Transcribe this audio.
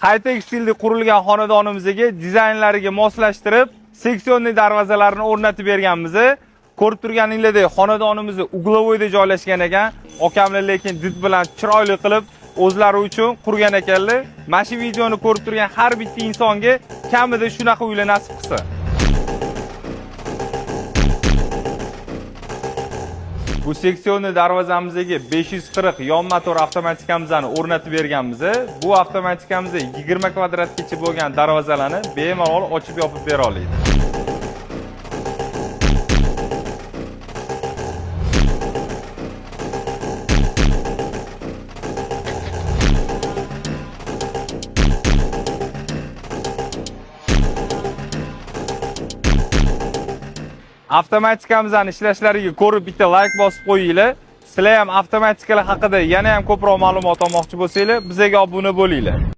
high-tech stilda qurilgan xonadonimizga dizaynlariga moslashtirib, seksionli darvozalarni o'rnatib berganmiz. Ko'rib turganingizdek, xonadonimiz uglovoyda joylashgan ekan. Okamlar lekin did bilan chiroyli qilib o'zlari uchun qurgan ekanlar. Mana shu videoni ko'rib turgan har bitta insonga kamida shunaqa uylar nasib qilsa. Bu seksionli darvozamizga 540 yon motor avtomatikamizni o'rnatib berganmiz. Bu avtomatikamiz 20 kvadratgacha bo'lgan darvozalarni bemalol ochib yopib bera oladi. Avtomatikamizni ishlashlariga ko'rib bitta like bosib qo'yinglar. Sizlar ham avtomatikalar haqida yana ham ko'proq ma'lumot olmoqchi bo'lsanglar, bizga obuna bo'linglar.